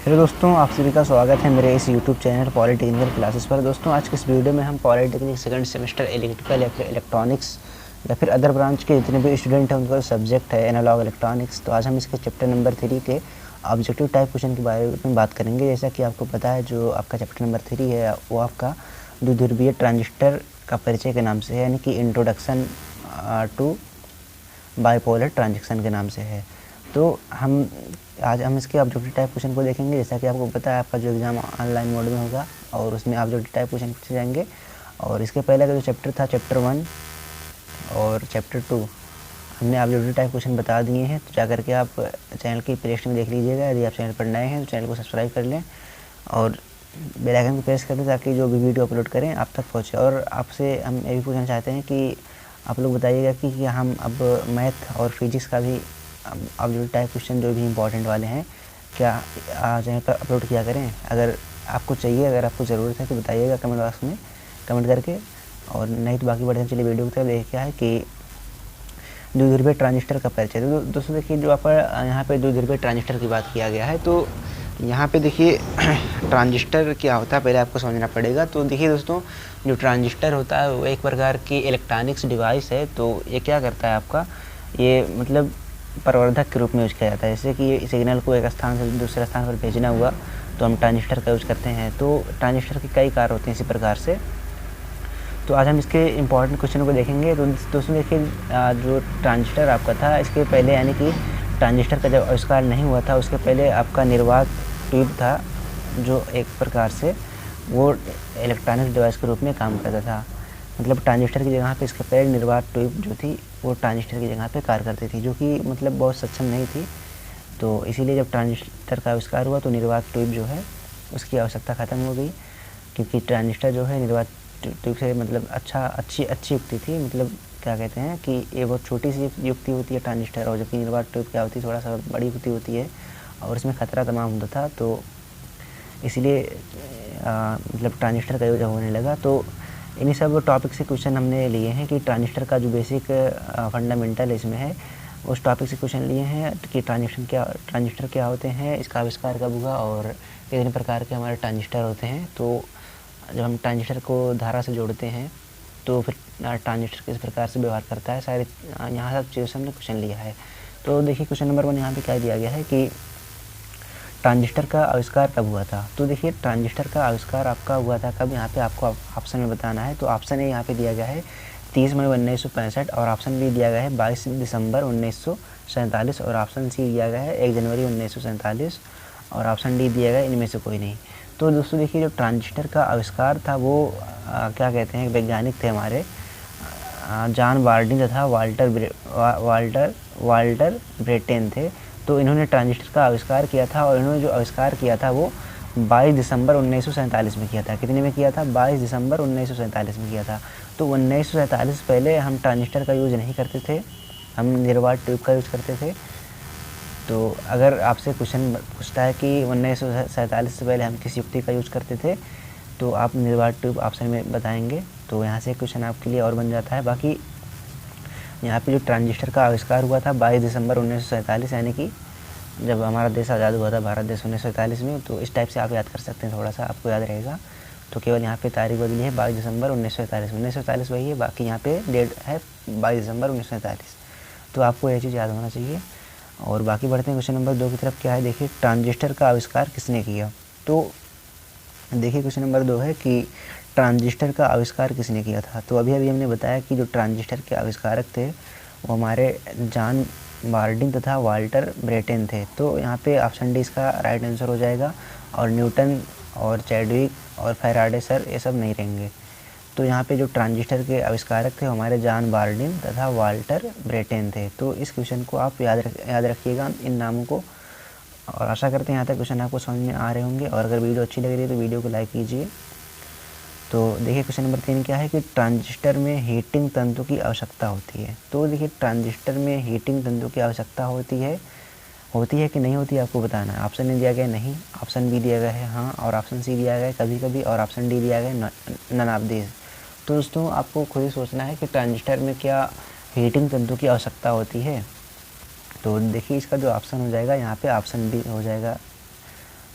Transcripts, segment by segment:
Hello दोस्तों, आप सभी का स्वागत है मेरे इस यूट्यूब चैनल पॉलिटेक्निकल क्लासेस पर। दोस्तों, आज के इस वीडियो में हम पॉलिटेक्निक सेकंड सेमेस्टर इलेक्ट्रिकल या फिर इलेक्ट्रॉनिक्स या फिर अदर ब्रांच के जितने भी स्टूडेंट हैं उनका सब्जेक्ट है एनालॉग इलेक्ट्रॉनिक्स। तो आज हम इसके चैप्टर नंबर 3 के ऑब्जेक्टिव टाइप क्वेश्चन के बारे में बात करेंगे। जैसा कि आपको पता है, जो आपका चैप्टर नंबर 3 है वो आपका द्विध्रुवीय ट्रांजिस्टर का परिचय के नाम से है, यानी कि इंट्रोडक्शन टू बाइपोलर ट्रांजिशन के नाम से है। तो आज हम इसके ऑब्जेक्टिव टाइप क्वेश्चन को देखेंगे। जैसा कि आपको पता है, आपका जो एग्ज़ाम ऑनलाइन मोड में होगा और उसमें ऑब्जेक्टिव टाइप क्वेश्चन पूछे जाएंगे। और इसके पहले का जो चैप्टर था, चैप्टर 1 और चैप्टर 2, हमने ऑब्जेक्टिव टाइप क्वेश्चन बता दिए हैं। तो जा करके आप चैनल की प्लेलिस्ट में देख लीजिएगा। यदि आप चैनल पर नए हैं तो चैनल को सब्सक्राइब कर लें और बेल आइकन को प्रेस कर दें ताकि जो भी वीडियो अपलोड करें आप तक पहुँचे। और आपसे हम ये भी पूछना चाहते हैं कि आप लोग बताइएगा कि हम अब मैथ और फिजिक्स का भी ऑब्जेक्टिव टाइप क्वेश्चन जो भी इंपॉर्टेंट वाले हैं क्या चैनल पर अपलोड किया करें। अगर आपको चाहिए, अगर आपको ज़रूरत है तो बताइएगा कमेंट बॉक्स में कमेंट करके। और नहीं तो बाकी बढ़ते हैं, चलिए वीडियो की तरफ। देखिए क्या है कि द्विध्रुवीय ट्रांजिस्टर का परिचय। तो दोस्तों देखिए, जो आपका यहाँ पे द्विध्रुवीय ट्रांजिस्टर की बात किया गया है, तो यहाँ पे देखिए ट्रांजिस्टर क्या होता है पहले आपको समझना पड़ेगा। तो देखिए दोस्तों, जो ट्रांजिस्टर होता है वो एक प्रकार की इलेक्ट्रॉनिक्स डिवाइस है। तो ये क्या करता है, आपका ये मतलब प्रवर्धक के रूप में यूज किया जाता है। जैसे कि सिग्नल को एक स्थान से दूसरे स्थान पर भेजना हुआ तो हम ट्रांजिस्टर का यूज करते हैं। तो ट्रांजिस्टर के कई कार्य होते हैं इसी प्रकार से। तो आज हम इसके इम्पॉर्टेंट क्वेश्चन को देखेंगे। तो दोस्तों देखिए, जो ट्रांजिस्टर आपका था, इसके पहले यानी कि ट्रांजिस्टर का जब आविष्कार नहीं हुआ था उसके पहले आपका निर्वात ट्यूब था, जो एक प्रकार से वो इलेक्ट्रॉनिक डिवाइस के रूप में काम करता था। मतलब ट्रांजिस्टर की जगह पे इसके पहले निर्वात ट्यूब जो थी वो ट्रांजिस्टर की जगह पे कार्य करती थी, जो कि मतलब बहुत सक्षम नहीं थी। तो इसीलिए जब ट्रांजिस्टर का आविष्कार हुआ तो निर्वात ट्यूब जो है उसकी आवश्यकता ख़त्म हो गई, क्योंकि ट्रांजिस्टर जो है निर्वात ट्यूब से मतलब अच्छी युक्ति थी। मतलब क्या कहते हैं कि ये बहुत छोटी सी युक्ति होती है ट्रांजिस्टर, और जबकि निर्वात ट्यूब क्या होती है, थोड़ा सा बड़ी युक्ति होती है और इसमें ख़तरा तमाम होता था। तो इसलिए मतलब ट्रांजिस्टर का यूज होने लगा। तो इन्हीं सब टॉपिक से क्वेश्चन हमने लिए हैं कि ट्रांजिस्टर का जो बेसिक फंडामेंटल इसमें है उस टॉपिक से क्वेश्चन लिए हैं कि ट्रांजिस्टर क्या होते हैं, इसका आविष्कार कब हुआ और कितने प्रकार के हमारे ट्रांजिस्टर होते हैं। तो जब हम ट्रांजिस्टर को धारा से जोड़ते हैं तो फिर ट्रांजिस्टर किस प्रकार से व्यवहार करता है, सारे यहाँ सब चीज़ों से हमने क्वेश्चन लिया है। तो देखिए क्वेश्चन नंबर 1 यहाँ पे क्या दिया गया है कि ट्रांजिस्टर का आविष्कार कब हुआ था। तो देखिए, ट्रांजिस्टर का आविष्कार आपका हुआ था कब, यहाँ पे आपको ऑप्शन में बताना है। तो ऑप्शन ए यहाँ पे दिया गया है 30 मई 1965 और ऑप्शन बी दिया गया है 22 दिसंबर 1947 और ऑप्शन सी दिया गया है 1 जनवरी 1947 और ऑप्शन डी दिया गया इनमें से कोई नहीं। तो दोस्तों देखिए, जो ट्रांजिस्टर का आविष्कार था वो क्या कहते हैं, वैज्ञानिक थे हमारे जॉन बार्डिन तथा वाल्टर ब्रेटेन थे। तो इन्होंने ट्रांजिस्टर का आविष्कार किया था और इन्होंने जो आविष्कार किया था वो 22 दिसंबर 1947 में किया था। कितने में किया था? 22 दिसंबर 1947 में किया था। तो 1947 पहले हम ट्रांजिस्टर का यूज़ नहीं करते थे, हम निर्वात ट्यूब का यूज़ करते थे। तो अगर आपसे क्वेश्चन पूछता है कि 1947 से पहले हम किस युक्ति का यूज़ करते थे, तो आप निर्वात ट्यूब ऑप्शन में बताएंगे। तो यहाँ से क्वेश्चन आपके लिए और बन जाता है। बाकी यहाँ पे जो ट्रांजिस्टर का आविष्कार हुआ था 22 दिसंबर 1947, यानी कि जब हमारा देश आज़ाद हुआ था, भारत देश 1947 में। तो इस टाइप से आप याद कर सकते हैं, थोड़ा सा आपको याद रहेगा। तो केवल यहाँ पे तारीख बदली है 22 दिसंबर 1947 वही है, बाकी यहाँ पे डेट है 22 दिसंबर 1947। तो आपको यह चीज़ याद होना चाहिए। और बाकी बढ़ते हैं क्वेश्चन नंबर 2 की तरफ। क्या है, देखिए ट्रांजिस्टर का आविष्कार किसने किया। तो देखिए क्वेश्चन नंबर 2 है कि ट्रांजिस्टर का आविष्कार किसने किया था। तो अभी हमने बताया कि जो ट्रांजिस्टर के आविष्कारक थे वो हमारे जॉन बार्डिन तथा वाल्टर ब्रेटेन थे। तो यहाँ पे ऑप्शन डी इसका राइट आंसर हो जाएगा। और न्यूटन और चैडविक और फैराडे सर ये सब नहीं रहेंगे। तो यहाँ पे जो ट्रांजिस्टर के आविष्कारक थे हमारे जॉन बार्डिन तथा वाल्टर ब्रेटेन थे। तो इस क्वेश्चन को आप याद रखिएगा, इन नामों को। और आशा करते हैं यहाँ तक क्वेश्चन आपको समझ में आ रहे होंगे। और अगर वीडियो अच्छी लग रही है तो वीडियो को लाइक कीजिए। तो देखिए क्वेश्चन नंबर 3 क्या है कि ट्रांजिस्टर में हीटिंग तंतु की आवश्यकता होती है। तो देखिए, ट्रांजिस्टर में हीटिंग तंतु की आवश्यकता होती है कि नहीं होती है, आपको बताना है। ऑप्शन ए दिया गया नहीं, ऑप्शन बी दिया गया है हाँ, और ऑप्शन सी दिया गया है कभी कभी, और ऑप्शन डी दिया गया है नन ऑफ दिस। तो दोस्तों आपको खुद ही सोचना है कि ट्रांजिस्टर में क्या हीटिंग तंतु की आवश्यकता होती है। तो देखिए, इसका जो ऑप्शन हो जाएगा यहाँ पे ऑप्शन बी हो जाएगा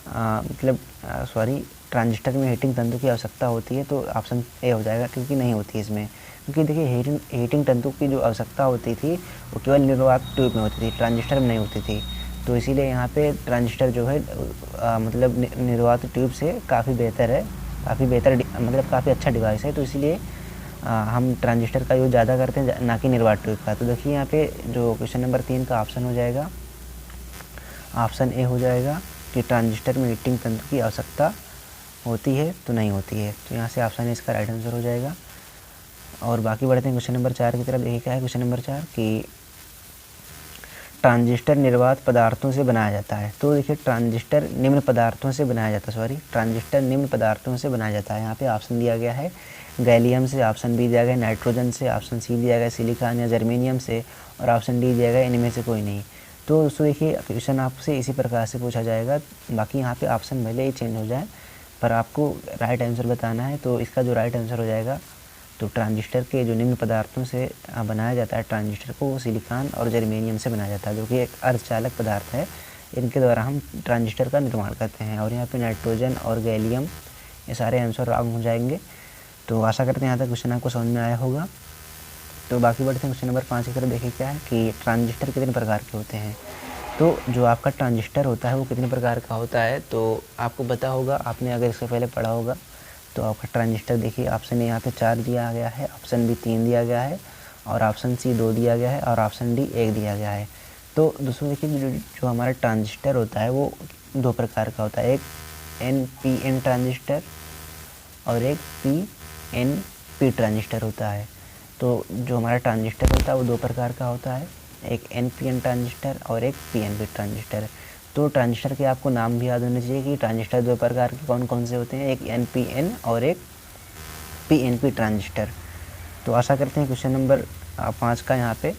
मतलब सॉरी ट्रांजिस्टर में हीटिंग तंतु की आवश्यकता होती है, तो ऑप्शन ए हो जाएगा, क्योंकि नहीं होती इसमें। क्योंकि देखिए हीटिंग तंतु की जो आवश्यकता होती थी वो केवल निर्वात ट्यूब में होती थी, ट्रांजिस्टर में नहीं होती थी। तो इसीलिए यहाँ पे ट्रांजिस्टर जो है मतलब निर्वात ट्यूब से काफ़ी बेहतर है, काफ़ी बेहतर मतलब काफ़ी अच्छा डिवाइस है। तो इसीलिए हम ट्रांजिस्टर का यूज़ ज़्यादा करते हैं, ना कि निर्वात ट्यूब का। तो देखिए यहाँ पे जो क्वेश्चन नंबर 3 का ऑप्शन हो जाएगा, ऑप्शन ए हो जाएगा कि ट्रांजिस्टर में हीटिंग तंतु की आवश्यकता होती है, तो नहीं होती है। तो यहाँ से ऑप्शन ए इसका राइट आंसर हो जाएगा। और बाकी बढ़ते हैं क्वेश्चन नंबर 4 की तरफ। देखिए क्या है क्वेश्चन नंबर 4 कि ट्रांजिस्टर निर्वात पदार्थों से बनाया जाता है। तो देखिए ट्रांजिस्टर निम्न पदार्थों से बनाया जाता है, ट्रांजिस्टर निम्न पदार्थों से बनाया जाता है। यहाँ पे ऑप्शन दिया गया है गैलियम से, ऑप्शन बी दिया गया नाइट्रोजन से, ऑप्शन सी दिया गया सिलिकॉन या जर्मेनियम से, और ऑप्शन डी दिया गया इनमें से कोई नहीं। तो दोस्तों देखिए क्वेश्चन आपसे इसी प्रकार से पूछा जाएगा। बाकी यहाँ पे ऑप्शन भले ही चेंज हो जाए, पर आपको राइट आंसर बताना है। तो इसका जो राइट आंसर हो जाएगा, तो ट्रांजिस्टर के जो निम्न पदार्थों से बनाया जाता है ट्रांजिस्टर को, वो सिलिकॉन और जर्मेनियम से बनाया जाता है, जो कि एक अर्धचालक पदार्थ है। इनके द्वारा हम ट्रांजिस्टर का निर्माण करते हैं। और यहाँ पे नाइट्रोजन और गैलियम ये सारे आंसर रॉन्ग हो जाएंगे। तो आशा करते हैं यहाँ तक क्वेश्चन आपको समझ में आया होगा। तो बाकी बढ़ते हैं क्वेश्चन नंबर 5 की तरफ। देखिए क्या है कि ट्रांजिस्टर कितने प्रकार के होते हैं। तो जो आपका ट्रांजिस्टर होता है वो कितने प्रकार का होता है, तो आपको पता होगा, आपने अगर इससे पहले पढ़ा होगा। तो आपका ट्रांजिस्टर देखिए ऑप्शन ए यहाँ पे 4 दिया गया है, ऑप्शन बी 3 दिया गया है, और ऑप्शन सी 2 दिया गया है, और ऑप्शन डी 1 दिया गया है। तो दोस्तों देखिए जो हमारा ट्रांजिस्टर होता है वो 2 प्रकार का होता है, एक NPN ट्रांजिस्टर और एक PNP ट्रांजिस्टर होता है। तो जो हमारा ट्रांजिस्टर होता है वो 2 प्रकार का होता है, एक NPN ट्रांजिस्टर और एक PNP ट्रांजिस्टर। तो ट्रांजिस्टर के आपको नाम भी याद होने चाहिए कि ट्रांजिस्टर 2 प्रकार के कौन कौन से होते हैं, एक NPN और एक PNP ट्रांजिस्टर। तो आशा करते हैं क्वेश्चन नंबर 5 का यहाँ पे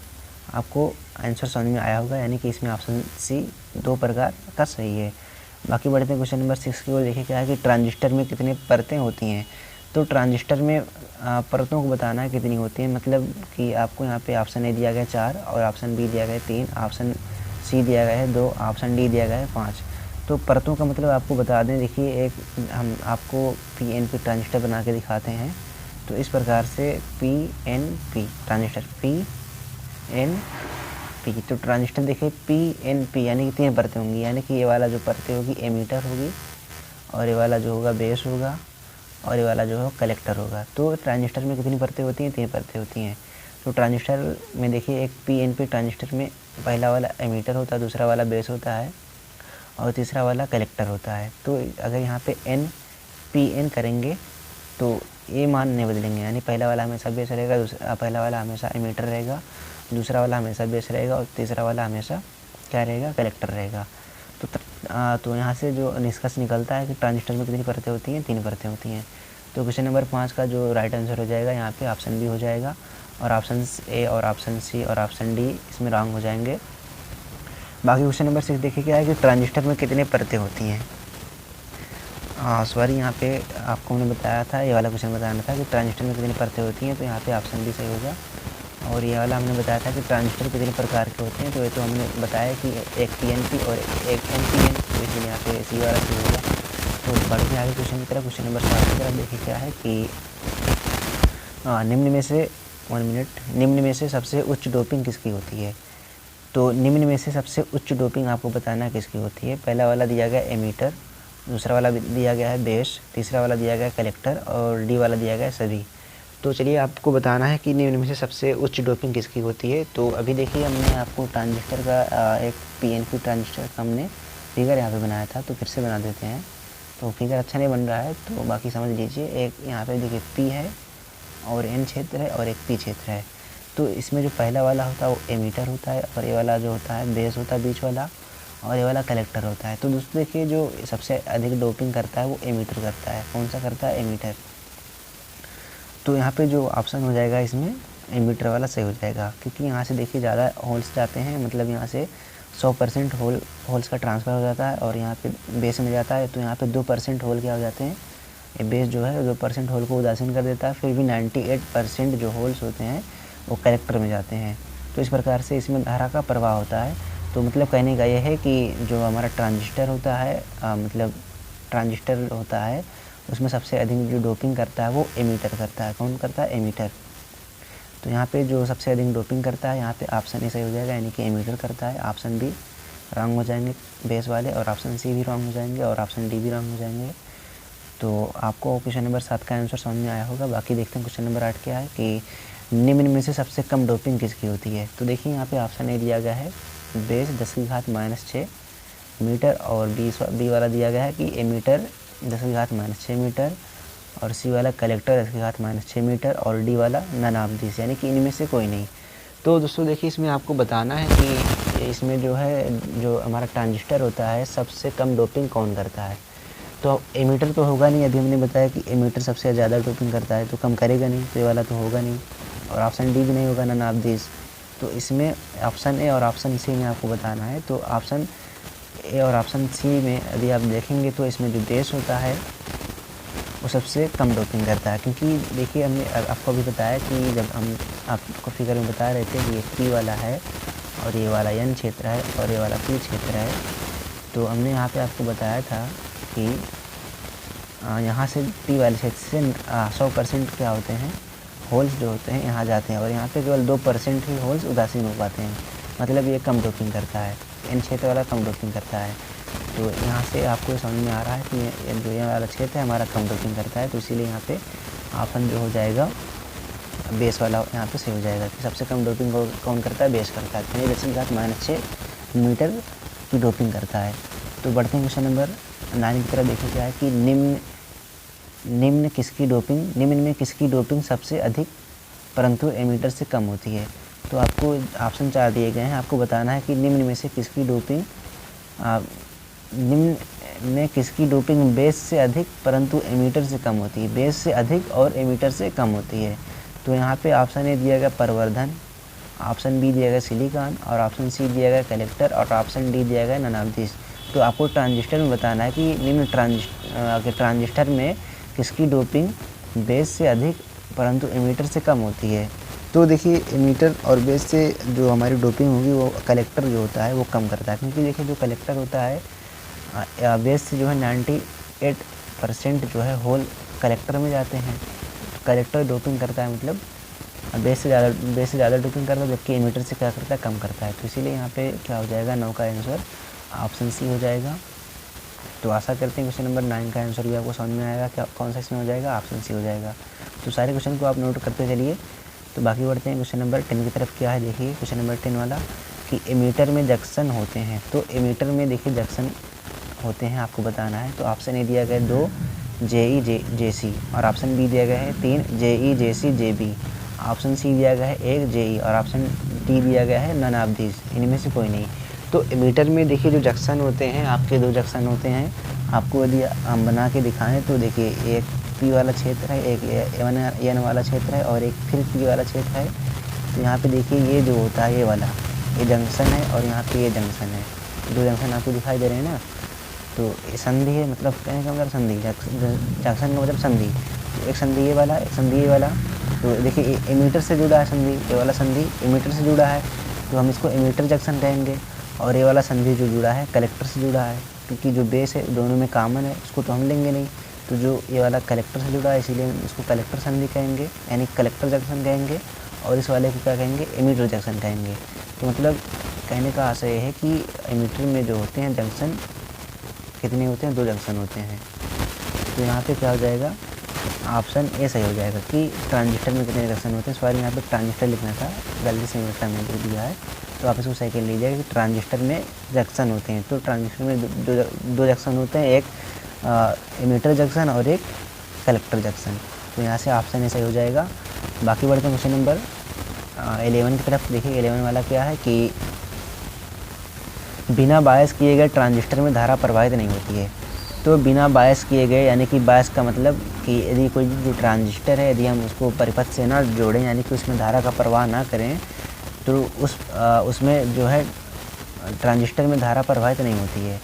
आपको आंसर समझ में आया होगा, यानी कि इसमें ऑप्शन सी 2 प्रकार का सही है। बाकी बढ़ते हैं क्वेश्चन नंबर 6 की ओर। देखिए क्या है कि ट्रांजिस्टर में कितनी परतें होती हैं। तो ट्रांजिस्टर में परतों को बताना है कितनी होती हैं, मतलब कि आपको यहाँ पे ऑप्शन ए दिया गया 4, और ऑप्शन बी दिया गया 3, ऑप्शन सी दिया गया है 2, ऑप्शन डी दिया गया है 5। तो परतों का मतलब आपको बता दें, देखिए एक हम आपको PNP ट्रांजिस्टर बना के दिखाते हैं। तो इस प्रकार से PNP ट्रांजिस्टर, PNP। तो ट्रांजिस्टर देखिए PNP यानी कि 3 परतें होंगी, यानी कि ये वाला जो परतें होगी एमीटर होगी, और ये वाला जो होगा बेस होगा, और ये वाला जो है कलेक्टर होगा। तो ट्रांजिस्टर में कितनी परतें होती हैं, 3 परतें होती हैं। तो ट्रांजिस्टर में देखिए एक PNP ट्रांजिस्टर में पहला वाला एमीटर होता है, दूसरा वाला बेस होता है, और तीसरा वाला कलेक्टर होता है। तो अगर यहाँ पे NPN करेंगे तो ये मान नहीं बदलेंगे, यानी पहला वाला हमेशा बेस रहेगा, पहला वाला हमेशा एमीटर रहेगा, दूसरा वाला हमेशा बेस रहेगा, और तीसरा वाला हमेशा क्या रहेगा, कलेक्टर रहेगा। तो यहाँ से जो निष्कर्ष निकलता है कि ट्रांजिस्टर में कितनी परतें होती हैं, 3 परतें होती हैं। तो क्वेश्चन नंबर 5 का जो राइट आंसर हो जाएगा यहाँ पे ऑप्शन बी हो जाएगा, और ऑप्शन ए और ऑप्शन सी और ऑप्शन डी इसमें रॉन्ग हो जाएंगे। बाकी क्वेश्चन नंबर 6 देखिए क्या है कि ट्रांजिस्टर में कितने परतें होती हैं। सॉरी यहाँ पे आपको हमने बताया था, ये वाला क्वेश्चन बताना था कि ट्रांजिस्टर में कितनी परतें होती हैं, तो यहाँ पे ऑप्शन बी सही होगा। और ये वाला हमने बताया था कि ट्रांजिस्टर कितने प्रकार के होते हैं, तो ये तो हमने बताया कि एक PNP और एक NPN, तो इसलिए यहाँ पे सी वाला सही होगा। तो बढ़ते आगे क्वेश्चन की तरफ। क्वेश्चन नंबर 7 की तरफ देखिए क्या है कि निम्न में से सबसे उच्च डोपिंग किसकी होती है। तो निम्न में से सबसे उच्च डोपिंग आपको बताना किसकी होती है। पहला वाला दिया गया एमीटर, दूसरा वाला दिया गया है बेस, तीसरा वाला दिया गया कलेक्टर, और डी वाला दिया गया सभी। तो चलिए आपको बताना है कि निम्न में से सबसे उच्च डोपिंग किसकी होती है। तो अभी देखिए हमने आपको ट्रांजिस्टर का एक PNP ट्रांजिस्टर का हमने फिगर यहाँ पे बनाया था, तो फिर से बना देते हैं। तो फिगर अच्छा नहीं बन रहा है, तो बाकी समझ लीजिए। एक यहाँ पे देखिए P है, और N क्षेत्र है, और एक P क्षेत्र है। तो इसमें जो पहला वाला होता है वो एमीटर होता है, और ये वाला जो होता है बेस होता है बीच वाला, और ये वाला कलेक्टर होता है। तो दोस्तों देखिए जो सबसे अधिक डोपिंग करता है वो एमीटर करता है। कौन सा करता है, एमीटर। तो यहाँ पे जो ऑप्शन हो जाएगा इसमें एमीटर वाला सही हो जाएगा, क्योंकि यहाँ से देखिए ज़्यादा होल्स जाते हैं, मतलब यहाँ से 100% होल्स का ट्रांसफ़र हो जाता है, और यहाँ पे बेस में जाता है। तो यहाँ पे 2% होल क्या हो जाते हैं, ये बेस जो है 2% होल को उदासीन कर देता है, फिर भी 98% जो होल्स होते हैं वो कलेक्टर में जाते हैं। तो इस प्रकार से इसमें धारा का प्रवाह होता है। तो मतलब कहने का ये है कि जो हमारा ट्रांजिस्टर होता है मतलब ट्रांजिस्टर होता है उसमें सबसे अधिक जो डोपिंग करता है वो एमीटर करता है। कौन करता है? एमीटर। तो यहाँ पे जो सबसे अधिक डोपिंग करता है यहाँ पे ऑप्शन ए सही हो जाएगा, यानी कि एमीटर करता है। ऑप्शन बी रॉन्ग हो जाएंगे बेस वाले, और ऑप्शन सी भी रॉन्ग हो जाएंगे, और ऑप्शन डी भी रॉन्ग हो जाएंगे। तो आपको क्वेश्चन नंबर 7 का आंसर समझ में आया होगा। बाकी देखते हैं क्वेश्चन नंबर 8 क्या है कि निम्न में से सबसे कम डोपिंग किसकी होती है। तो देखिए यहाँ पे ऑप्शन ए दिया गया है बेस 10⁻⁻6 मीटर, और बी वाला दिया गया है कि एमीटर 10⁻⁻6 मीटर, और सी वाला कलेक्टर 10⁻⁻6 मीटर, और डी वाला नन ऑफ दिस, यानी कि इनमें से कोई नहीं। तो दोस्तों देखिए इसमें आपको बताना है कि इसमें जो है जो हमारा ट्रांजिस्टर होता है सबसे कम डोपिंग कौन करता है। तो एमीटर तो होगा नहीं, अभी हमने बताया कि एमीटर सबसे ज़्यादा डोपिंग करता है तो कम करेगा नहीं, तो ये वाला तो होगा नहीं, और ऑप्शन डी भी नहीं होगा नन ऑफ दिस। तो इसमें ऑप्शन ए और ऑप्शन सी में आपको बताना है। तो ऑप्शन ए और ऑप्शन सी में यदि आप देखेंगे तो इसमें जो बेस होता है वो सबसे कम डोपिंग करता है, क्योंकि देखिए हमने आपको अभी बताया कि जब हम आपको फिगर में बता रहे थे कि ये पी वाला है और ये वाला एन क्षेत्र है और ये वाला पी क्षेत्र है, तो हमने यहाँ पे आपको बताया था कि यहाँ से पी वाले क्षेत्र से 100% क्या होते हैं होल्स जो होते हैं यहाँ जाते हैं, और यहाँ पे केवल 2% ही होल्स उदासीन हो पाते हैं। मतलब ये कम डोपिंग करता है, एन क्षेत्र वाला कम डोपिंग करता है। तो यहाँ से आपको समझ में आ रहा है कि जो ये वाला क्षेत्र है हमारा कम डोपिंग करता है, तो इसीलिए यहाँ पे ऑप्शन जो हो जाएगा बेस वाला यहाँ पे सही हो जाएगा कि सबसे कम डोपिंग कौन करता है? बेस करता है। यानी 10⁻⁻6 मीटर की डोपिंग करता है। तो बढ़ते हैं क्वेश्चन नंबर 9 की तरफ। देखिए क्या है कि निम्न में किसकी डोपिंग सबसे अधिक परंतु एमीटर से कम होती है। तो आपको ऑप्शन 4 दिए गए हैं, आपको बताना है कि निम्न में से किसकी डोपिंग निम्न में किसकी डोपिंग बेस से अधिक परंतु एमीटर से कम होती है। बेस से अधिक और एमीटर से कम होती है। तो यहाँ पे ऑप्शन ए दिया गया परवर्धन, ऑप्शन बी दिया गया सिलिकॉन, और ऑप्शन सी दिया गया कलेक्टर, और ऑप्शन डी दिया गया नन ऑफ दिस। तो आपको ट्रांजिस्टर में बताना है कि निम्न ट्रांजिस्टर में किसकी डोपिंग बेस से अधिक परंतु एमीटर से कम होती है। तो देखिए एमीटर और बेस से जो हमारी डोपिंग होगी वो कलेक्टर जो होता है वो कम करता है, क्योंकि देखिए जो कलेक्टर होता है बेस से जो है 98% जो है होल कलेक्टर में जाते हैं। तो कलेक्टर डोपिंग करता है, मतलब बेस से ज़्यादा डोपिंग करता है, जबकि एमीटर से क्या करता है? कम करता है। तो इसीलिए यहाँ पे क्या हो जाएगा? 9 का आंसर ऑप्शन सी हो जाएगा। तो आशा करते हैं क्वेश्चन नंबर 9 का आंसर भी आपको समझ में आएगा, क्या कौन सा इसमें हो जाएगा? ऑप्शन सी हो जाएगा। तो सारे क्वेश्चन को आप नोट करते चलिए। तो बाकी बढ़ते हैं क्वेश्चन नंबर 10 की तरफ। क्या है देखिए क्वेश्चन नंबर 10 वाला कि एमीटर में जंक्शन होते हैं। तो एमीटर में देखिए जंक्शन होते हैं, आपको बताना है। तो ऑप्शन ए दिया गया 2 JE/JC, और ऑप्शन बी दिया गया है 3 JE/JC/JB, ऑप्शन सी दिया गया है 1 JE, और ऑप्शन डी दिया गया है नन ऑफ दिस, इनमें से कोई नहीं। तो एमीटर में देखिए जो जंक्शन होते हैं आपके 2 जंक्शन होते हैं। आपको यदि हम बना के दिखाएं तो देखिए एक पी वाला क्षेत्र है, एक एन वाला क्षेत्र है, और एक फिर पी वाला क्षेत्र है। तो यहाँ पे देखिए ये जो होता है ये वाला ये जंक्शन है, और यहाँ पे ये जंक्शन है। 2 जंक्शन आपको दिखाई दे रहे हैं ना। तो ये संधि है, मतलब कहने का मतलब संधि, जंक्शन का मतलब संधि। तो एक संधि ये वाला, एक संधि ये वाला। तो देखिए एमीटर से जुड़ा है संधि, ये वाला संधि एमीटर से जुड़ा है, तो हम इसको एमीटर जंक्शन कहेंगे। और ये वाला संधि जो जुड़ा है कलेक्टर से जुड़ा है, क्योंकि जो बेस है दोनों में कॉमन है, उसको तो हम लेंगे नहीं। तो जो ये वाला कलेक्टर से जुड़ा है इसीलिए हम इसको कलेक्टर संधि कहेंगे, यानी कलेक्टर जंक्शन कहेंगे। और इस वाले को क्या कहेंगे? एमीटर जंक्शन कहेंगे। तो मतलब कहने का आशय ये है कि एमीटर में जो होते हैं जंक्शन कितने होते हैं? 2 जंक्शन होते हैं। तो यहाँ पे क्या हो जाएगा? ऑप्शन ए सही हो जाएगा कि ट्रांजिस्टर में कितने जंक्शन होते हैं। सॉरी यहाँ पे ट्रांजिस्टर लिखना था, गलती से मेरा मैंने लिख दिया है, तो आप इसको सही कर लीजिएगा कि ट्रांजिस्टर में जंक्शन होते हैं। तो ट्रांजिस्टर में दो जंक्शन होते हैं, एक एमीटर जंक्शन और एक कलेक्टर जंक्शन। तो यहाँ से ऑप्शन ए सही हो जाएगा। बाकी बढ़ते हैं क्वेश्चन नंबर 11 की तरफ। देखिए 11 वाला क्या है कि बिना बायस किए गए ट्रांजिस्टर में धारा प्रवाहित नहीं होती है। तो बिना बायस किए गए, यानी कि बायस का मतलब कि यदि कोई जो ट्रांजिस्टर है यदि हम उसको परिपथ से ना जोड़ें, यानी कि उसमें धारा का प्रवाह ना करें, तो उसमें जो है ट्रांजिस्टर में धारा प्रवाहित नहीं होती है।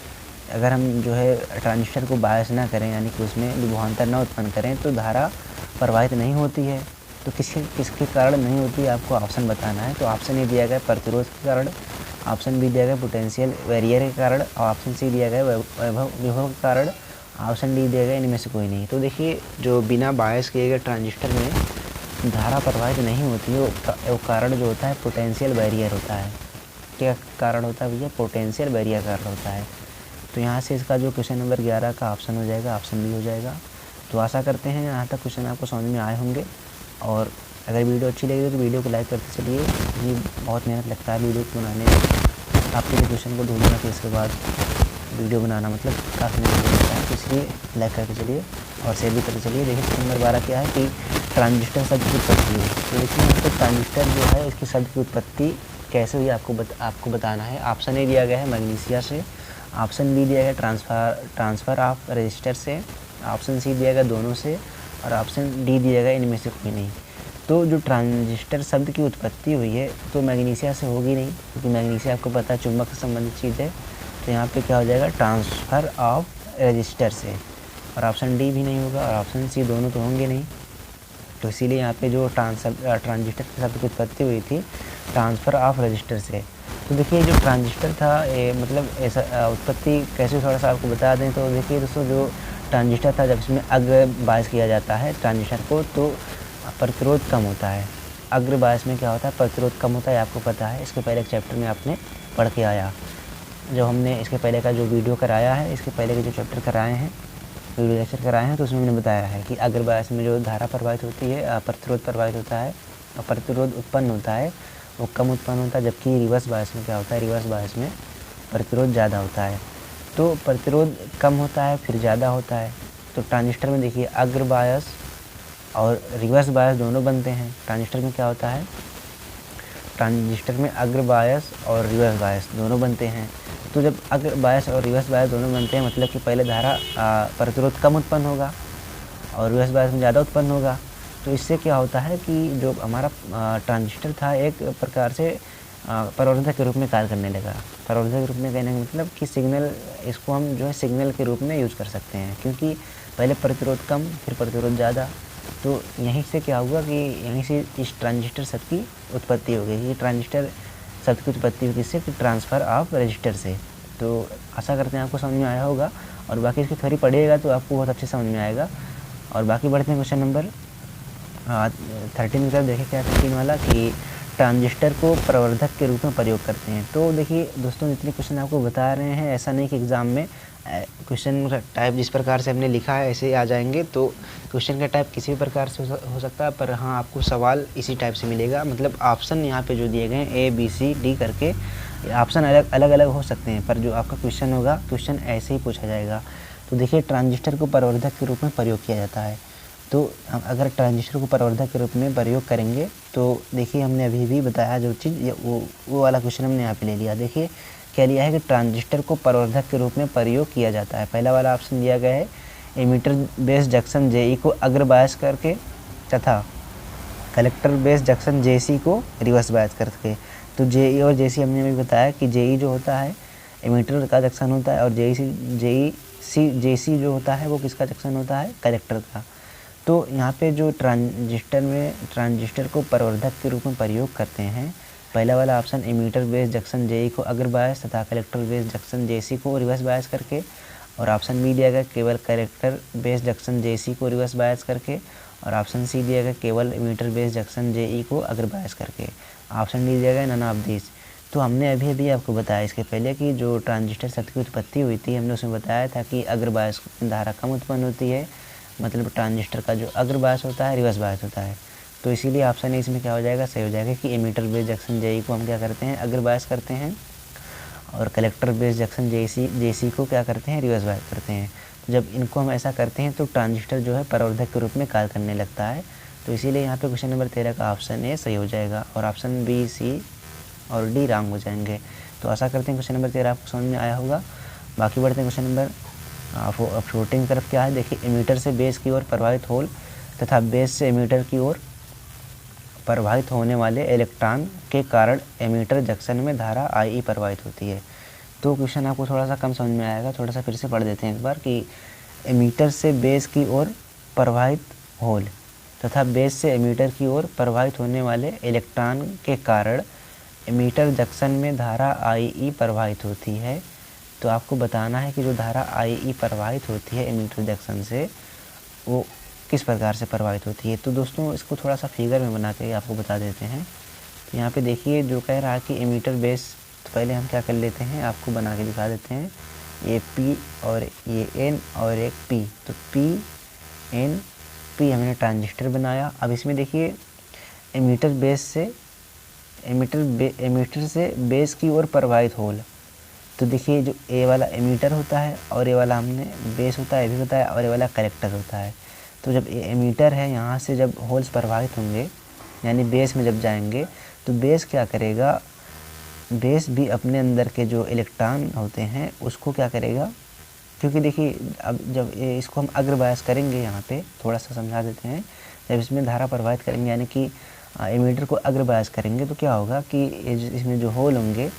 अगर हम जो है ट्रांजिस्टर को बायस ना करें, यानी कि उसमें विभवांतर ना उत्पन्न करें, तो धारा प्रवाहित नहीं होती है। तो किसके कारण नहीं होती है आपको ऑप्शन बताना है। तो ऑप्शन ए दिया गया प्रतिरोध के कारण, ऑप्शन बी दिया गया पोटेंशियल बैरियर के कारण, और ऑप्शन सी दिया गया विभव के कारण, ऑप्शन डी दिया गया इनमें से कोई नहीं। तो देखिए जो बिना बायस किए गए ट्रांजिस्टर में धारा प्रवाहित नहीं होती है वो कारण जो होता है पोटेंशियल बैरियर होता है। क्या कारण होता है भैया? पोटेंशियल बैरियर कारण होता है। तो यहाँ से इसका जो क्वेश्चन नंबर 11 का ऑप्शन हो जाएगा, ऑप्शन बी हो जाएगा। तो आशा करते हैं यहाँ तक क्वेश्चन आपको समझ में आए होंगे, और अगर वीडियो अच्छी लगी तो वीडियो को लाइक करते चलिए। ये बहुत मेहनत लगता है वीडियो को बनाने में, आपके लिए क्वेश्चन को ढूंढना फिर इसके बाद वीडियो बनाना मतलब काफ़ी मेहनत लगता है, तो इसलिए लाइक करके चलिए और शेयर भी करते चलिए। देखिए क्वेश्चन नंबर 12 क्या है कि ट्रांजिस्टर शब्द की उत्पत्ति है। तो देखिए यहाँ पर ट्रांजिस्टर जो है इसकी शब्द की उत्पत्ति कैसे हुई आपको बताना है। ऑप्शन ए दिया गया है मैग्नीशिया से, ऑप्शन बी दिया गया ट्रांसफ़र ऑफ रजिस्टर से, ऑप्शन सी दिया गया दोनों से, और ऑप्शन डी दिया गया इनमें से कोई नहीं। तो जो ट्रांजिस्टर शब्द की उत्पत्ति हुई है तो मैग्नीशिया से होगी नहीं, क्योंकि मैग्नीशिया आपको पता है चुंबक से संबंधित चीज़ है। तो यहाँ पे क्या हो जाएगा? ट्रांसफ़र ऑफ रजिस्टर से, और ऑप्शन डी भी नहीं होगा, और ऑप्शन सी दोनों तो होंगे नहीं। तो इसीलिए यहाँ पे जो ट्रांजिस्टर के शब्द की उत्पत्ति हुई थी ट्रांसफ़र ऑफ रजिस्टर से। तो देखिए जो ट्रांजिस्टर था मतलब ऐसा उत्पत्ति कैसे थोड़ा सा आपको बता दें। तो देखिए दोस्तों जो ट्रांजिस्टर था जब इसमें अग्र बायस किया जाता है ट्रांजिस्टर को तो प्रतिरोध कम होता है। अग्र बायस में क्या होता है? प्रतिरोध कम होता है, आपको पता है। इसके पहले एक चैप्टर में आपने पढ़ के आया, जो हमने इसके पहले का जो वीडियो कराया है, इसके पहले के जो चैप्टर कराए हैं, वीडियो लेक्चर कराए हैं, तो उसमें मैंने बताया है कि अग्र बायस में जो धारा प्रवाहित होती है प्रतिरोध प्रवाहित होता है और प्रतिरोध उत्पन्न होता है वो कम उत्पन्न होता है, जबकि रिवर्स बायस में क्या होता है? रिवर्स बायस में प्रतिरोध ज़्यादा होता है। तो प्रतिरोध कम होता है फिर ज़्यादा होता है। तो ट्रांजिस्टर में देखिए अग्र बायस और रिवर्स बायस दोनों बनते हैं। ट्रांजिस्टर में क्या होता है? ट्रांजिस्टर में अग्र बायस और रिवर्स बायस दोनों बनते हैं। तो जब अग्र बायस और रिवर्स बायस दोनों बनते हैं मतलब कि पहले धारा प्रतिरोध कम उत्पन्न होगा और रिवर्स बायस में ज़्यादा उत्पन्न होगा। तो इससे क्या होता है कि जो हमारा ट्रांजिस्टर था एक प्रकार से प्रवर्धक के रूप में कार्य करने लगा। प्रवर्धक के रूप में कहने का मतलब कि सिग्नल, इसको हम जो है सिग्नल के रूप में यूज़ कर सकते हैं, क्योंकि पहले प्रतिरोध कम फिर प्रतिरोध ज़्यादा। तो यहीं से क्या हुआ कि यहीं से इस ट्रांजिस्टर शब्द की उत्पत्ति हो गई। ये ट्रांजिस्टर शब्द की उत्पत्ति हुई किससे? कि ट्रांसफ़र ऑफ रजिस्टर से। तो आशा करते हैं आपको समझ में आया होगा, और बाकी इसकी थ्योरी पढ़िएगा तो आपको बहुत अच्छे समझ में आएगा। और बाकी बढ़ते हैं क्वेश्चन नंबर 13 की तरफ। देखिए क्या 13 वाला कि ट्रांजिस्टर को प्रवर्धक के रूप में प्रयोग करते हैं। तो देखिए दोस्तों जितने क्वेश्चन आपको बता रहे हैं ऐसा नहीं कि एग्ज़ाम में क्वेश्चन टाइप जिस प्रकार से हमने लिखा है ऐसे आ जाएंगे। तो क्वेश्चन का टाइप किसी भी प्रकार से हो सकता है, पर हाँ आपको सवाल इसी टाइप से मिलेगा। मतलब ऑप्शन यहाँ पे जो दिए गए हैं A B C D करके ऑप्शन अलग अलग हो सकते हैं, पर जो आपका क्वेश्चन होगा क्वेश्चन ऐसे ही पूछा जाएगा। तो देखिए ट्रांजिस्टर को प्रवर्धक के रूप में प्रयोग किया जाता है। तो अगर ट्रांजिस्टर को प्रवर्धक के रूप में प्रयोग करेंगे तो देखिए हमने अभी भी बताया जो चीज़ वो वाला क्वेश्चन हमने यहाँ पे ले लिया। देखिए क्या लिया है कि ट्रांजिस्टर को प्रवर्धक के रूप में प्रयोग किया जाता है। पहला वाला ऑप्शन दिया गया है एमीटर बेस जंक्शन JE को अग्र बायस करके तथा कलेक्टर बेस जंक्शन JC को रिवर्स बायस करके। तो JE और JC हमने अभी बताया कि JE जो होता है एमीटर का जंक्शन होता है, और JC जो होता है वो किसका जंक्शन होता है? कलेक्टर का। तो यहाँ पे जो ट्रांजिस्टर को प्रवर्धक के रूप में प्रयोग करते हैं, पहला वाला option emitter base junction JE को अग्र बायस तथा कलेक्टर बेस जंक्शन JC को रिवर्स बायस करके, और ऑप्शन बी दिया गया केवल कलेक्टर बेस जंक्शन JC को रिवर्स बायस करके, और ऑप्शन सी दिया गया केवल एमीटर बेस जंक्शन JE को अग्र बायस करके, ऑप्शन डी दिया गया नन ऑफ दिस। तो हमने अभी आपको बताया इसके पहले कि जो ट्रांजिस्टर शब्द की उत्पत्ति हुई थी हमने उसमें बताया था कि अग्र बायस धारा कम उत्पन्न होती है, मतलब ट्रांजिस्टर का जो अग्र बायस होता है रिवर्स बायस होता है। तो इसीलिए ऑप्शन ए इसमें क्या हो जाएगा? सही हो जाएगा कि एमीटर बेस जंक्शन JE को हम क्या करते हैं? अग्र बायस करते हैं, और कलेक्टर बेस जंक्शन JC को क्या करते हैं? रिवर्स बायस करते हैं। तो जब इनको हम ऐसा करते हैं तो ट्रांजिस्टर जो है प्रवर्धक के रूप में कार्य करने लगता है। तो इसीलिए यहाँ पे क्वेश्चन नंबर 13 का ऑप्शन ए सही हो जाएगा, और ऑप्शन बी C और D रॉन्ग हो जाएंगे। तो आशा करते हैं क्वेश्चन नंबर 13 आपको समझ में आया होगा। बाकी बढ़ते हैं क्वेश्चन नंबर 14 की तरफ। क्या है? देखिए एमीटर से बेस की ओर प्रवाहित होल तथा बेस से एमीटर की ओर प्रवाहित होने वाले इलेक्ट्रॉन के कारण एमीटर जंक्शन में धारा IE प्रवाहित होती है। तो क्वेश्चन आपको थोड़ा सा कम समझ में आएगा, थोड़ा सा फिर से पढ़ देते हैं एक बार कि एमीटर से बेस की ओर प्रवाहित होल तथा बेस से एमीटर की ओर प्रवाहित होने वाले इलेक्ट्रॉन के कारण एमीटर जंक्शन में धारा आई प्रवाहित होती है। तो आपको बताना है कि जो धारा आई प्रवाहित होती है एमीटर जंक्शन से वो किस प्रकार से प्रवाहित होती है। तो दोस्तों इसको थोड़ा सा फिगर में बना के आपको बता देते हैं। तो यहाँ पे देखिए जो कह रहा है कि एमीटर बेस, तो पहले हम क्या कर लेते हैं, आपको बना के दिखा देते हैं। ये P और ये N और एक P, तो P N P हमने ट्रांजिस्टर बनाया। अब इसमें देखिए एमीटर से बेस की ओर प्रवाहित होल। तो देखिए जो ए वाला एमीटर होता है और ये वाला हमने बेस होता है, ये भी बताया, और ये वाला कलेक्टर होता है। तो जब ये एमीटर है, यहाँ से जब होल्स प्रवाहित होंगे यानी बेस में जब जाएंगे तो बेस क्या करेगा, बेस भी अपने अंदर के जो इलेक्ट्रॉन होते हैं उसको क्या करेगा, क्योंकि देखिए अब जब इसको हम अग्र बायस करेंगे, यहाँ पे थोड़ा सा समझा देते हैं। जब इसमें धारा प्रवाहित करेंगे यानी कि एमीटर को अग्र बायस करेंगे तो क्या होगा कि इसमें जो होल होंगे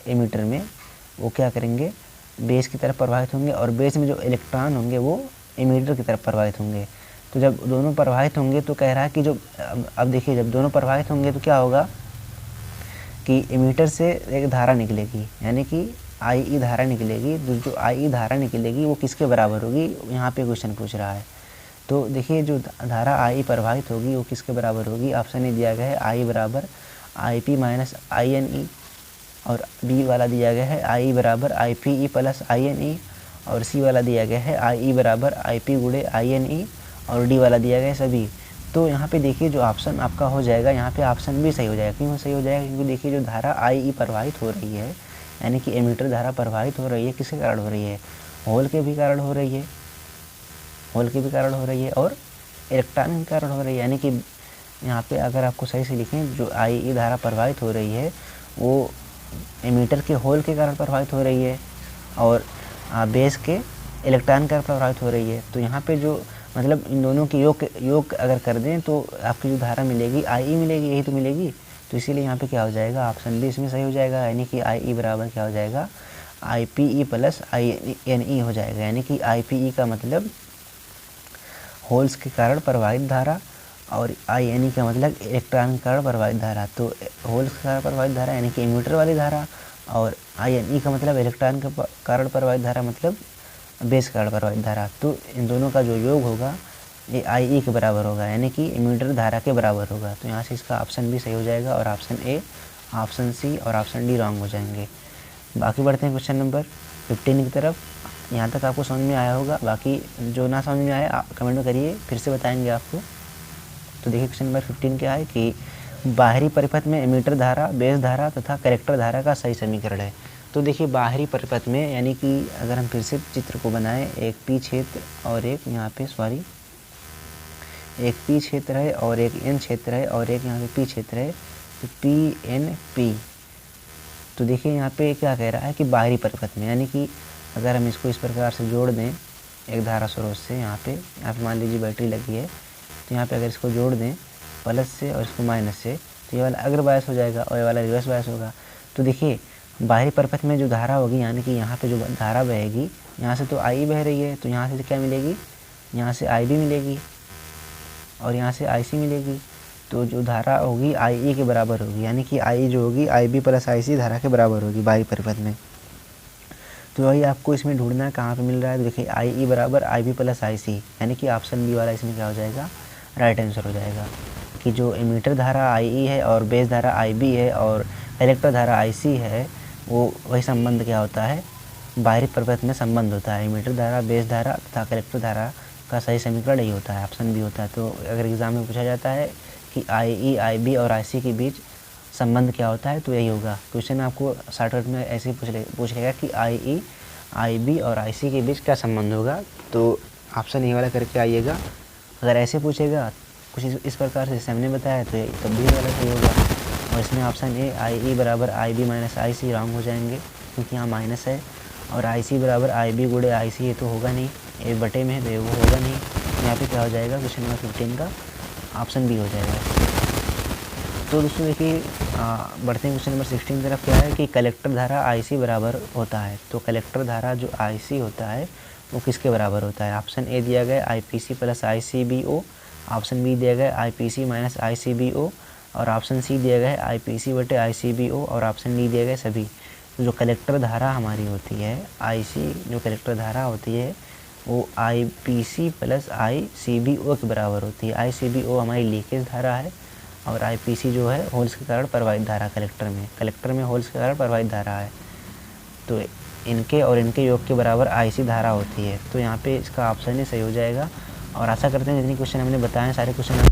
एमीटर में वो क्या करेंगे, बेस की तरफ प्रवाहित होंगे, और बेस में जो इलेक्ट्रॉन होंगे वो एमीटर की तरफ प्रवाहित होंगे। तो जब दोनों प्रवाहित होंगे तो कह रहा है कि जो अब देखिए जब दोनों प्रवाहित होंगे तो क्या होगा कि एमीटर से एक धारा निकलेगी यानी कि आई धारा निकलेगी। जो आई धारा निकलेगी वो किसके बराबर होगी, यहाँ पे क्वेश्चन पूछ रहा है। तो देखिए जो धारा आई प्रवाहित होगी वो किसके बराबर होगी, ऑप्शन ए दिया गया है आई बराबर I P minus I N E, और बी वाला दिया गया है आई बराबर I P E plus I N E, और सी वाला दिया गया है आई बराबर आई पी गुणे आई एन ई, और डी वाला दिया गया है सभी। तो यहाँ पे देखिए जो ऑप्शन आपका हो जाएगा, यहाँ पे ऑप्शन भी सही हो जाएगा। क्यों सही हो जाएगा, क्योंकि देखिए जो धारा आई प्रवाहित हो रही है यानी कि एमीटर धारा प्रवाहित हो रही है, किसके कारण हो रही है, होल के भी कारण हो रही है, होल के भी कारण हो रही है और इलेक्ट्रॉन के कारण हो रही है। यानी कि यहाँ पे अगर आपको सही से लिखें, जो आई धारा प्रवाहित हो रही है वो एमीटर के होल के कारण प्रभावित हो रही है और बेस के इलेक्ट्रॉन के कारण प्रभावित हो रही है। तो यहाँ पे जो मतलब इन दोनों की योग अगर कर दें तो आपकी जो धारा मिलेगी आई मिलेगी, यही तो मिलेगी। तो इसीलिए यहाँ पे क्या हो जाएगा, ऑप्शन बी इसमें सही हो जाएगा, यानी कि आई बराबर क्या हो जाएगा, I P E plus I N E हो जाएगा। यानी कि आई पी ई का मतलब होल्स के कारण प्रवाहित धारा और आई एन ई का मतलब इलेक्ट्रॉन के कारण प्रवाहित धारा। तो होल्स के कारण प्रवाहित धारा यानी कि एमीटर वाली धारा, और आई एन ई का मतलब इलेक्ट्रॉन के कारण प्रवाहित धारा मतलब बेस के कारण प्रवाहित धारा। तो इन दोनों का जो योग होगा ये आई ई के बराबर होगा, यानी कि एमीटर धारा के बराबर होगा। तो यहाँ से इसका ऑप्शन भी सही हो जाएगा और ऑप्शन ए, ऑप्शन सी और ऑप्शन डी रॉन्ग हो जाएंगे। बाकी बढ़ते हैं क्वेश्चन नंबर 15 की तरफ। यहाँ तक आपको समझ में आया होगा, बाकी जो ना समझ में आया कमेंट में करिए, फिर से बताएंगे आपको। तो देखिए क्वेश्चन नंबर 15 क्या है कि बाहरी परिपथ में एमीटर धारा, बेस धारा तथा कलेक्टर धारा का सही समीकरण है। तो देखिए बाहरी परिपथ में यानी कि अगर हम फिर से चित्र को बनाएं, एक पी क्षेत्र और एक यहाँ पे एक पी क्षेत्र है और एक एन क्षेत्र है और एक यहाँ पे पी क्षेत्र है, तो पी एन पी। तो देखिए यहाँ पे क्या कह रहा है कि बाहरी परिपथ में, यानी कि अगर हम इसको इस प्रकार से जोड़ दें एक धारा स्रोत से, यहाँ पे मान लीजिए बैटरी लगी है, तो यहाँ पे अगर इसको जोड़ दें प्लस से और इसको माइनस से, तो ये वाला अग्र बायस हो जाएगा और ये वाला रिवर्स बायस होगा। तो देखिए बाहरी परिपथ में जो धारा होगी, यानी कि यहाँ पे जो धारा बहेगी, यहाँ से तो आई बह रही है, तो यहाँ से क्या मिलेगी, यहाँ से आई भी मिलेगी और यहाँ से आई सी मिलेगी। तो जो धारा होगी आई ई के बराबर होगी, यानी कि आई जो होगी आई बी प्लस आई सी धारा के बराबर होगी बाहरी परिपथ में। तो वही आपको इसमें ढूंढना है कहाँ पे मिल रहा है। तो देखिए आई ई बराबर आई बी प्लस आई सी, यानी कि ऑप्शन बी वाला इसमें क्या हो जाएगा, राइट आंसर हो जाएगा। कि जो एमीटर धारा आई ई है और बेस धारा आई बी है और कलेक्टर धारा आई सी है, वो वही संबंध क्या होता है, बाहरी परिपथ में संबंध होता है। एमीटर धारा, बेस धारा तथा कलेक्टर धारा का सही समीकरण यही होता है, ऑप्शन बी होता है। तो अगर एग्जाम में पूछा जाता है कि आई ई, आई बी और आई सी के बीच संबंध क्या होता है, तो यही होगा। क्वेश्चन आपको शॉर्टकट में ऐसे ही पूछ लेगा कि आई ई, आई बी और आई सी के बीच क्या संबंध होगा, तो ऑप्शन ए वाला करके आइएगा। अगर ऐसे पूछेगा कुछ इस प्रकार से जैसे हमने बताया, तो तब भी वाला सही होगा। और इसमें ऑप्शन ए आई ई बराबर आई B minus I C wrong हो जाएंगे, क्योंकि यहाँ माइनस है, और आई सी बराबर आई बी गुणे आई सी, ये तो होगा नहीं, ये बटे में है तो वो होगा नहीं। यहाँ पे क्या हो जाएगा, क्वेश्चन नंबर 15 का ऑप्शन बी हो जाएगा। तो दोस्तों देखिए बढ़ते हैं क्वेश्चन नंबर 16 की तरफ। क्या है कि कलेक्टर धारा आई सी बराबर होता है। तो कलेक्टर धारा जो आई सी होता है वो किसके बराबर होता है। ऑप्शन ए दिया गया I P C plus I C B O, option B दिया गया I P C minus I C B O, और ऑप्शन सी दिया गया है आईपीसी बटे आईसीबीओ, और ऑप्शन डी दिया गया है सभी। तो जो कलेक्टर धारा हमारी होती है आईसी, जो कलेक्टर धारा होती है वो आईपीसी प्लस आईसीबीओ के बराबर होती है। आईसीबीओ हमारी लीकेज धारा है और आईपीसी जो है होल्स के कारण प्रवाहित धारा कलेक्टर में होल्स के कारण प्रवाहित धारा है। तो इनके और इनके योग के बराबर आईसी धारा होती है। तो यहाँ पे इसका ऑप्शन ही सही हो जाएगा। और आशा करते हैं जितनी क्वेश्चन हमने बताए सारे क्वेश्चन